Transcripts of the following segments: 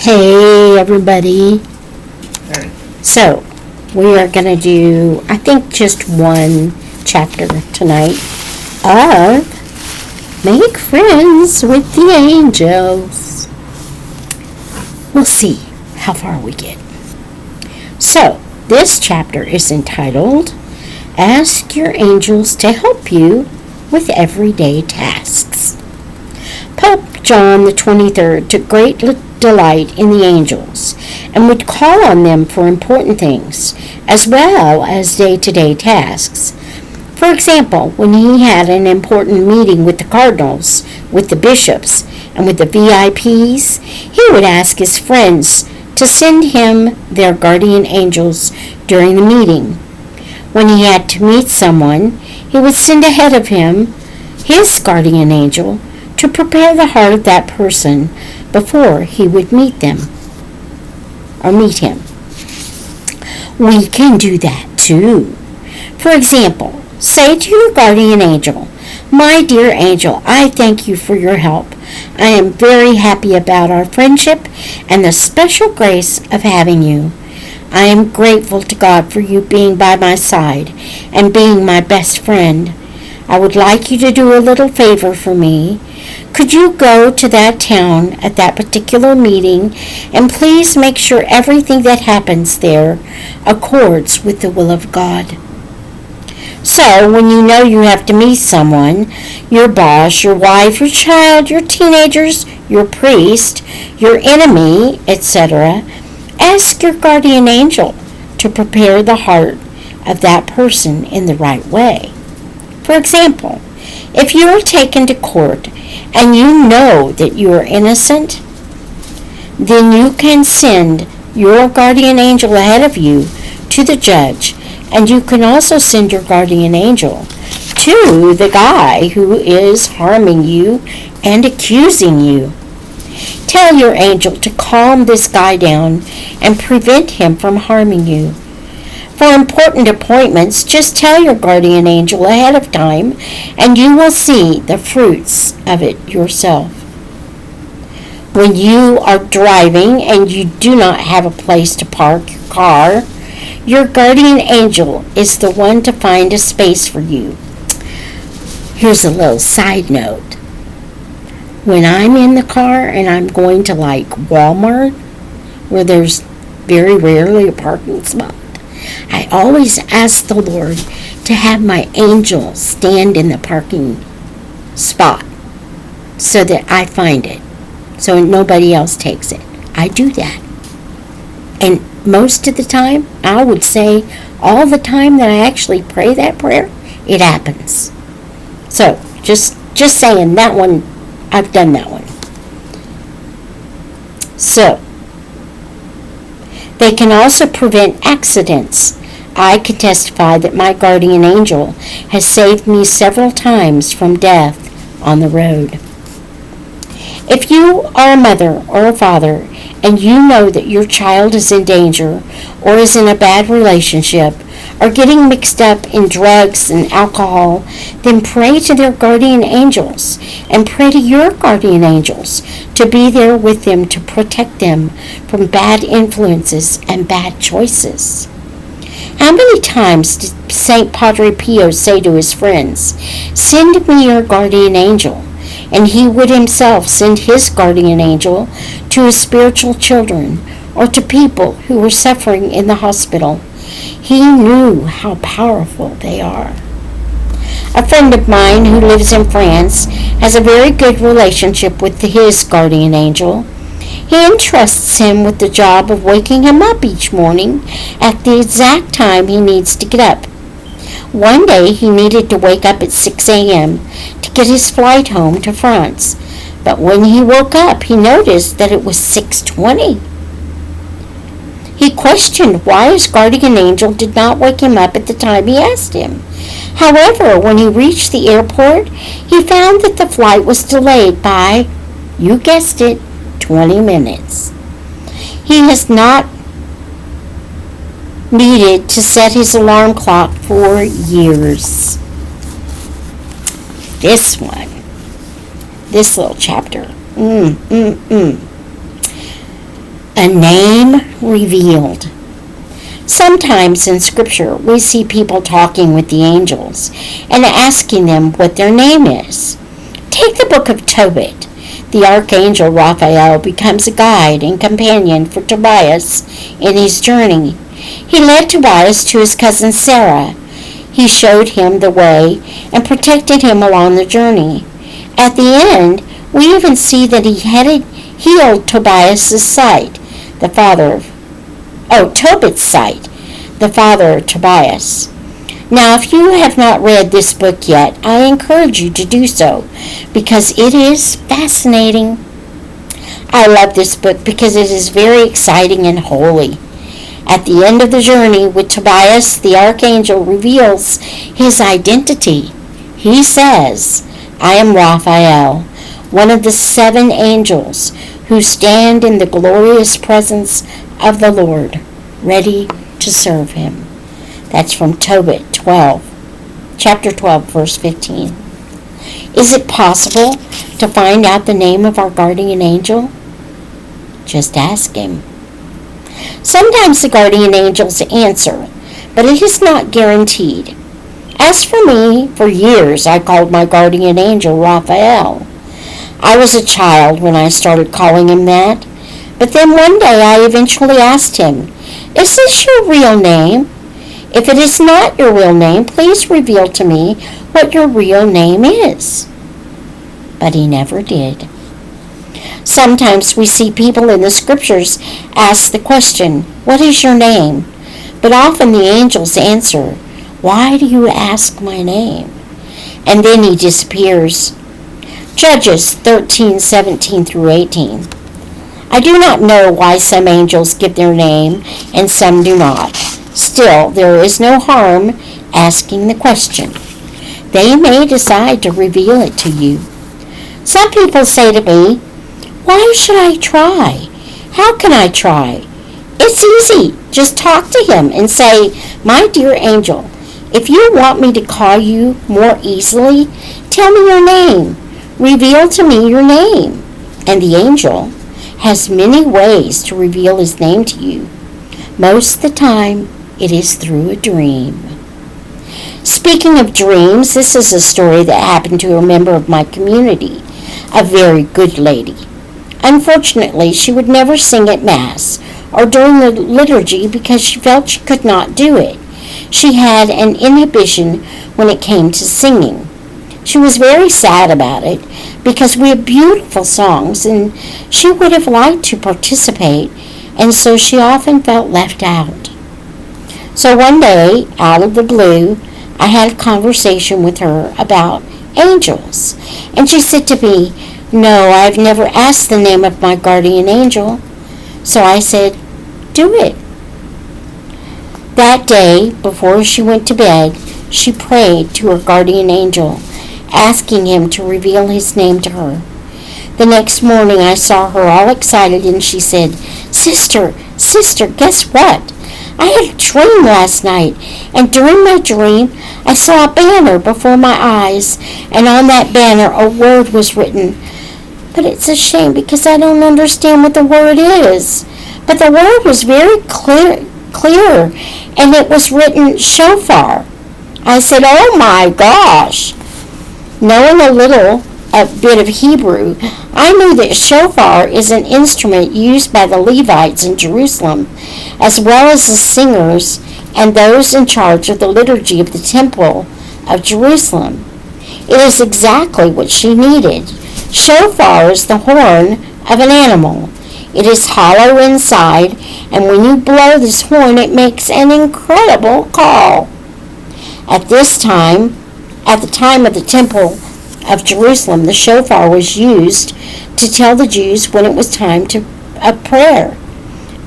Hey everybody. Hey. So, we are going to do, I think, just one chapter tonight of Make Friends with the Angels. We'll see how far we get. So, this chapter is entitled, Ask Your Angels to Help You with Everyday Tasks. Pope John the 23rd took great delight in the angels and would call on them for important things as well as day-to-day tasks. For example, when he had an important meeting with the cardinals, with the bishops, and with the VIPs, he would ask his friends to send him their guardian angels during the meeting. When he had to meet someone, he would send ahead of him his guardian angel to prepare the heart of that person before he would meet him. We can do that too. For example, say to your guardian angel, "My dear angel, I thank you for your help. I am very happy about our friendship and the special grace of having you. I am grateful to God for you being by my side and being my best friend. I would like you to do a little favor for me. Could you go to that town at that particular meeting and please make sure everything that happens there accords with the will of God?" So, when you know you have to meet someone, your boss, your wife, your child, your teenagers, your priest, your enemy, etc., ask your guardian angel to prepare the heart of that person in the right way. For example, if you are taken to court and you know that you are innocent, then you can send your guardian angel ahead of you to the judge, and you can also send your guardian angel to the guy who is harming you and accusing you. Tell your angel to calm this guy down and prevent him from harming you. For important appointments, just tell your guardian angel ahead of time, and you will see the fruits of it yourself. When you are driving and you do not have a place to park your car, your guardian angel is the one to find a space for you. Here's a little side note. When I'm in the car and I'm going to like Walmart, where there's very rarely a parking spot, I always ask the Lord to have my angel stand in the parking spot so that I find it, so nobody else takes it. I do that. And most of the time, I would say all the time that I actually pray that prayer, it happens. So, just saying, that one, I've done that one. So, they can also prevent accidents. I can testify that my guardian angel has saved me several times from death on the road. If you are a mother or a father and you know that your child is in danger or is in a bad relationship or getting mixed up in drugs and alcohol, then pray to their guardian angels and pray to your guardian angels to be there with them to protect them from bad influences and bad choices. How many times did St. Padre Pio say to his friends, "Send me your guardian angel," and he would himself send his guardian angel to his spiritual children or to people who were suffering in the hospital. He knew how powerful they are. A friend of mine who lives in France has a very good relationship with his guardian angel. He entrusts him with the job of waking him up each morning at the exact time he needs to get up. One day he needed to wake up at 6 a.m. to get his flight home to France, but when he woke up he noticed that it was 6:20. He questioned why his guardian angel did not wake him up at the time he asked him. However, when he reached the airport, he found that the flight was delayed by, you guessed it, 20 minutes. He has not needed to set his alarm clock for years. This little chapter. A name revealed. Sometimes in Scripture we see people talking with the angels and asking them what their name is. Take the book of Tobit. The archangel Raphael becomes a guide and companion for Tobias in his journey. He led Tobias to his cousin Sarah. He showed him the way and protected him along the journey. At the end, we even see that he healed Tobias' sight, Tobit's sight, the father of Tobias. Now, if you have not read this book yet, I encourage you to do so because it is fascinating. I love this book because it is very exciting and holy. At the end of the journey with Tobias, the archangel reveals his identity. He says, I am Raphael, one of the 7 angels who stand in the glorious presence of the Lord, ready to serve him. That's from Tobit chapter 12, verse 15. Is it possible to find out the name of our guardian angel? Just ask him. Sometimes the guardian angels answer, but it is not guaranteed. As for me, for years I called my guardian angel Raphael. I was a child when I started calling him that, but then one day I eventually asked him, is this your real name? If it is not your real name, please reveal to me what your real name is. But he never did. Sometimes we see people in the Scriptures ask the question, what is your name? But often the angels answer, why do you ask my name? And then he disappears. Judges 13:17 through 18. I do not know why some angels give their name and some do not. Still, there is no harm asking the question. They may decide to reveal it to you. Some people say to me, why should I try? How can I try? It's easy. Just talk to him and say, my dear angel, if you want me to call you more easily, tell me your name. Reveal to me your name. And the angel has many ways to reveal his name to you. Most of the time, it is through a dream. Speaking of dreams, this is a story that happened to a member of my community, a very good lady. Unfortunately, she would never sing at Mass or during the liturgy because she felt she could not do it. She had an inhibition when it came to singing. She was very sad about it because we have beautiful songs and she would have liked to participate, and so she often felt left out. So one day, out of the blue, I had a conversation with her about angels, and she said to me, no, I've never asked the name of my guardian angel. So I said, do it. That day, before she went to bed, she prayed to her guardian angel, asking him to reveal his name to her. The next morning I saw her all excited and she said, Sister, guess what? I had a dream last night, and during my dream I saw a banner before my eyes, and on that banner a word was written. But it's a shame because I don't understand what the word is. But the word was very clear, and it was written shofar. I said, oh my gosh. Knowing a bit of Hebrew, I knew that shofar is an instrument used by the Levites in Jerusalem, as well as the singers and those in charge of the liturgy of the Temple of Jerusalem. It is exactly what she needed. Shofar is the horn of an animal. It is hollow inside, and when you blow this horn, it makes an incredible call. At the time of the Temple of Jerusalem, the shofar was used to tell the Jews when it was time of prayer.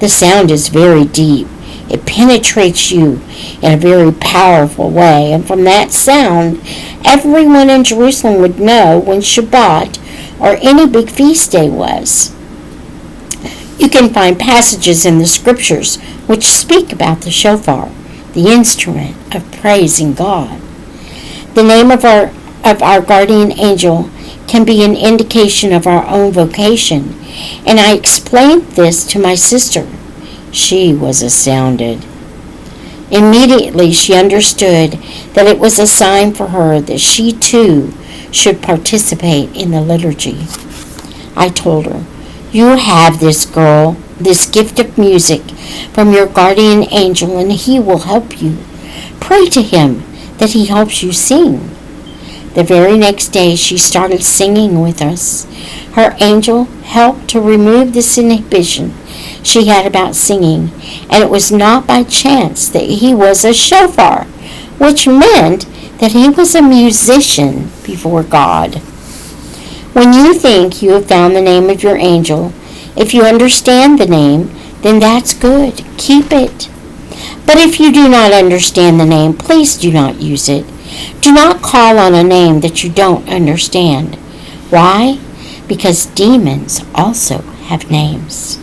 The sound is very deep. It penetrates you in a very powerful way, and from that sound, everyone in Jerusalem would know when Shabbat or any big feast day was. You can find passages in the Scriptures which speak about the shofar, the instrument of praising God. The name of our guardian angel can be an indication of our own vocation, and I explained this to my sister. She was astounded. Immediately she understood that it was a sign for her that she too should participate in the liturgy. I told her, "You have this, girl, this gift of music from your guardian angel, and he will help you. Pray to him that he helps you sing." The very next day she started singing with us. Her angel helped to remove this inhibition she had about singing, and it was not by chance that he was a shofar, which meant that he was a musician before God. When you think you have found the name of your angel, if you understand the name, then that's good. Keep it. But if you do not understand the name, please do not use it. Do not call on a name that you don't understand. Why? Because demons also have names.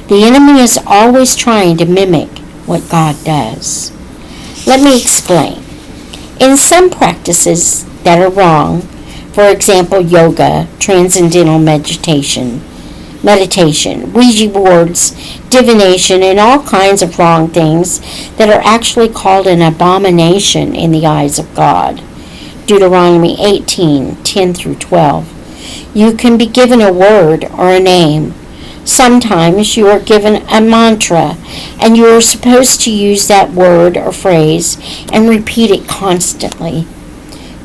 The enemy is always trying to mimic what God does. Let me explain. In some practices that are wrong, for example, yoga, transcendental meditation, Ouija boards, divination, and all kinds of wrong things that are actually called an abomination in the eyes of God. Deuteronomy 18:10 through 12. You can be given a word or a name. Sometimes you are given a mantra, and you are supposed to use that word or phrase and repeat it constantly.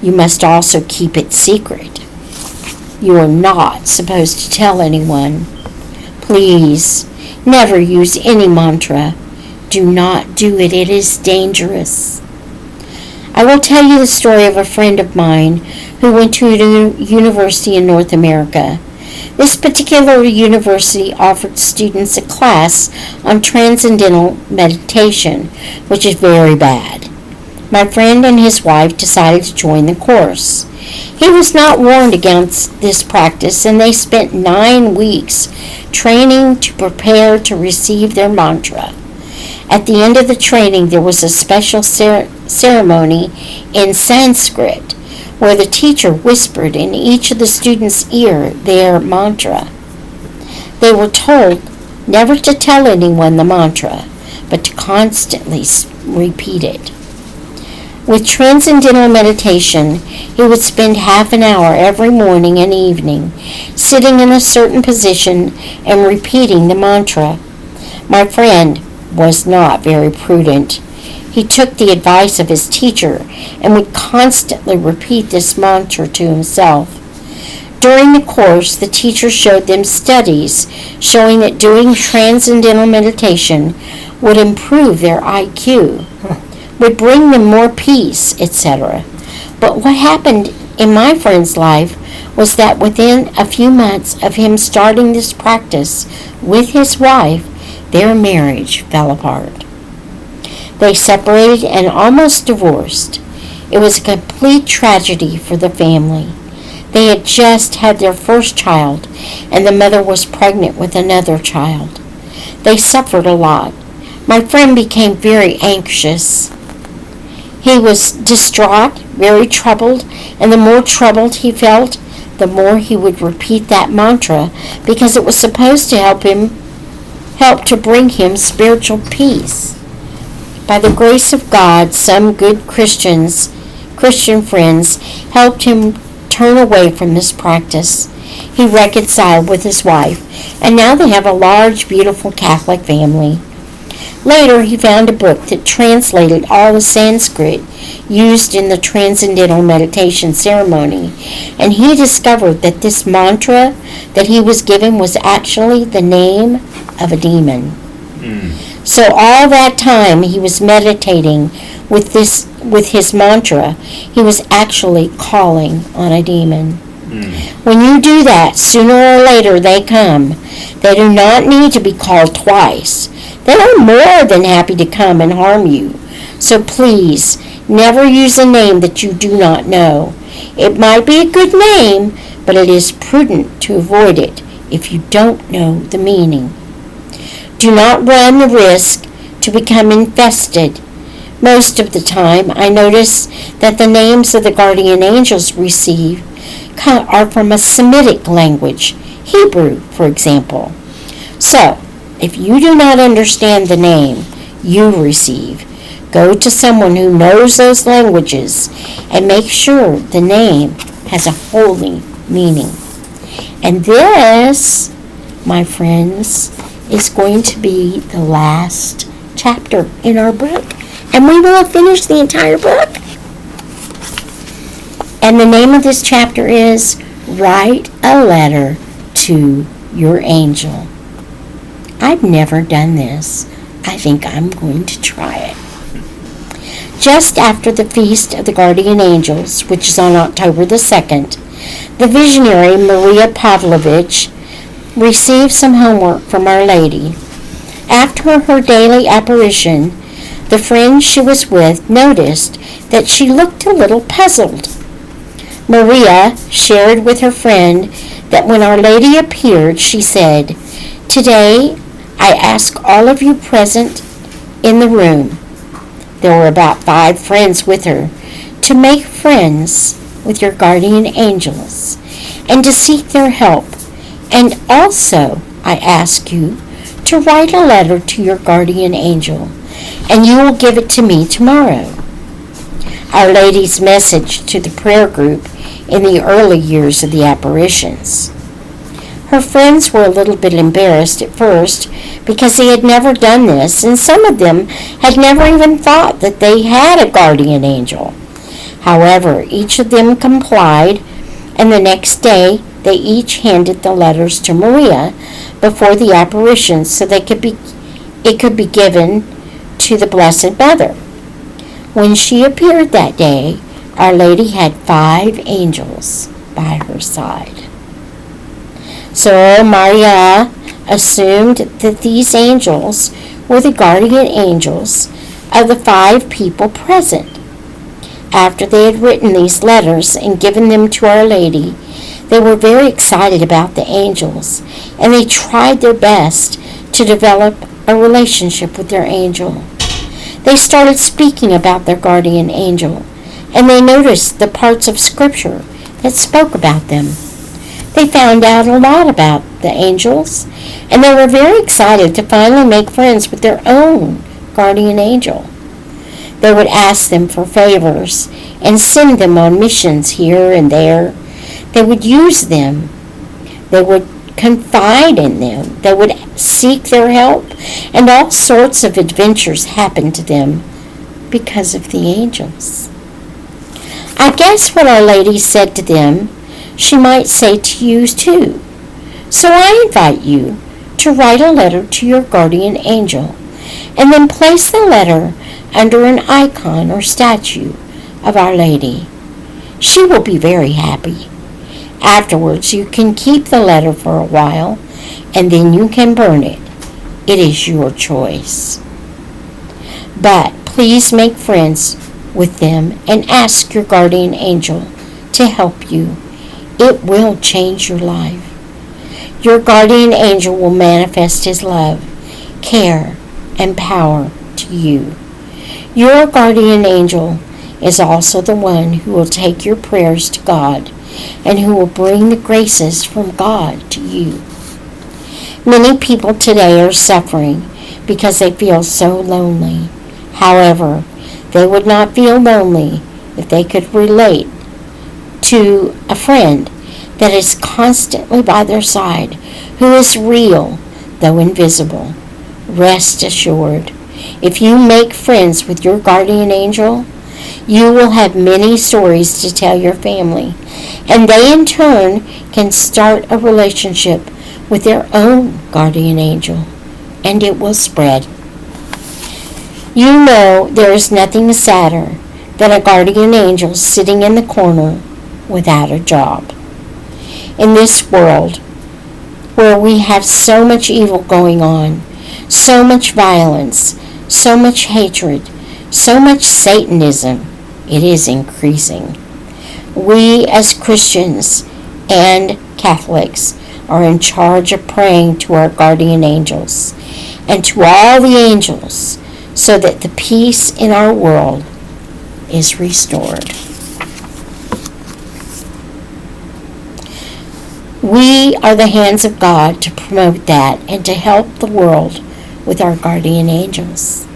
You must also keep it secret. You are not supposed to tell anyone. Please, never use any mantra. Do not do it. It is dangerous. I will tell you the story of a friend of mine who went to a university in North America. This particular university offered students a class on transcendental meditation, which is very bad. My friend and his wife decided to join the course. He was not warned against this practice, and they spent 9 weeks training to prepare to receive their mantra. At the end of the training, there was a special ceremony in Sanskrit where the teacher whispered in each of the students' ear their mantra. They were told never to tell anyone the mantra, but to constantly repeat it. With transcendental meditation, he would spend half an hour every morning and evening, sitting in a certain position and repeating the mantra. My friend was not very prudent. He took the advice of his teacher and would constantly repeat this mantra to himself. During the course, the teacher showed them studies showing that doing transcendental meditation would improve their IQ, would bring them more peace, etc. But what happened in my friend's life was that within a few months of him starting this practice with his wife, their marriage fell apart. They separated and almost divorced. It was a complete tragedy for the family. They had just had their first child, and the mother was pregnant with another child. They suffered a lot. My friend became very anxious. He was distraught, very troubled, and the more troubled he felt, the more he would repeat that mantra because it was supposed to help to bring him spiritual peace. By the grace of God, some good Christian friends helped him turn away from this practice. He reconciled with his wife, and now they have a large, beautiful Catholic family. Later, he found a book that translated all the Sanskrit used in the transcendental meditation ceremony, and he discovered that this mantra that he was given was actually the name of a demon. So all that time he was meditating with his mantra, he was actually calling on a demon. When you do that, sooner or later they come. They do not need to be called twice. They are more than happy to come and harm you. So please, never use a name that you do not know. It might be a good name, but it is prudent to avoid it if you don't know the meaning. Do not run the risk to become infested. Most of the time, I notice that the names of the guardian angels receive are from a Semitic language, Hebrew, for example. So, if you do not understand the name you receive, go to someone who knows those languages and make sure the name has a holy meaning. And this, my friends, is going to be the last chapter in our book. And we will have finished the entire book. And the name of this chapter is Write a Letter to Your Angel. I've never done this. I think I'm going to try it. Just after the Feast of the Guardian Angels, which is on October the 2nd, the visionary Maria Pavlovich received some homework from Our Lady. After her daily apparition, the friend she was with noticed that she looked a little puzzled. Maria shared with her friend that when Our Lady appeared, she said, "Today, I ask all of you present in the room," there were about 5 friends with her, "to make friends with your guardian angels and to seek their help. And also, I ask you to write a letter to your guardian angel, and you will give it to me tomorrow." Our Lady's message to the prayer group in the early years of the apparitions. Her friends were a little bit embarrassed at first because they had never done this, and some of them had never even thought that they had a guardian angel. However, each of them complied, and the next day they each handed the letters to Maria before the apparition so it could be given to the Blessed Mother. When she appeared that day, Our Lady had 5 angels by her side. So Maria assumed that these angels were the guardian angels of the 5 people present. After they had written these letters and given them to Our Lady, they were very excited about the angels, and they tried their best to develop a relationship with their angel. They started speaking about their guardian angel, and they noticed the parts of Scripture that spoke about them. They found out a lot about the angels, and they were very excited to finally make friends with their own guardian angel. They would ask them for favors and send them on missions here and there. They would use them. They would confide in them. They would seek their help, and all sorts of adventures happened to them because of the angels. I guess what Our Lady said to them, she might say to you too. So I invite you to write a letter to your guardian angel, and then place the letter under an icon or statue of Our Lady. She will be very happy. Afterwards, you can keep the letter for a while, and then you can burn it. It is your choice. But please make friends with them and ask your guardian angel to help you. It will change your life. Your guardian angel will manifest his love, care, and power to you. Your guardian angel is also the one who will take your prayers to God and who will bring the graces from God to you. Many people today are suffering because they feel so lonely. However, they would not feel lonely if they could relate to a friend that is constantly by their side, who is real, though invisible. Rest assured, if you make friends with your guardian angel, you will have many stories to tell your family, and they in turn can start a relationship with their own guardian angel, and it will spread. You know there is nothing sadder than a guardian angel sitting in the corner without a job. In this world where we have so much evil going on, so much violence, so much hatred, so much Satanism, it is increasing. We as Christians and Catholics are in charge of praying to our guardian angels and to all the angels so that the peace in our world is restored. We are the hands of God to promote that and to help the world with our guardian angels.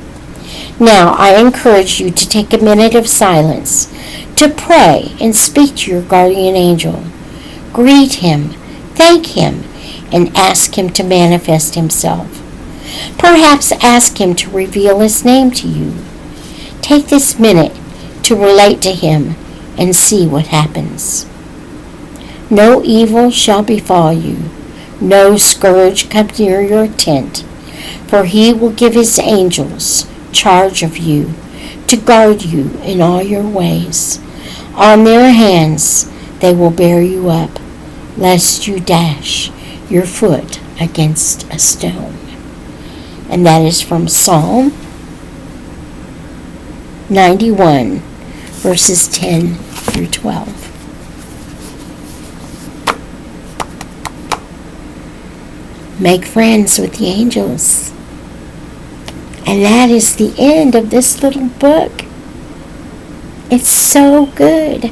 Now, I encourage you to take a minute of silence to pray and speak to your guardian angel. Greet him, thank him, and ask him to manifest himself. Perhaps ask him to reveal his name to you. Take this minute to relate to him and see what happens. No evil shall befall you, no scourge come near your tent, for he will give his angels charge of you to guard you in all your ways. On their hands they will bear you up, lest you dash your foot against a stone. And that is from Psalm 91, verses 10 through 12. Make friends with the angels. And that is the end of this little book. It's so good.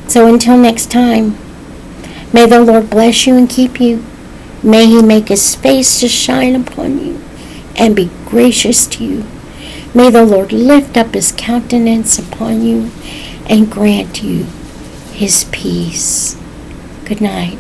So until next time, may the Lord bless you and keep you. May he make his face to shine upon you and be gracious to you. May the Lord lift up his countenance upon you and grant you his peace. Good night.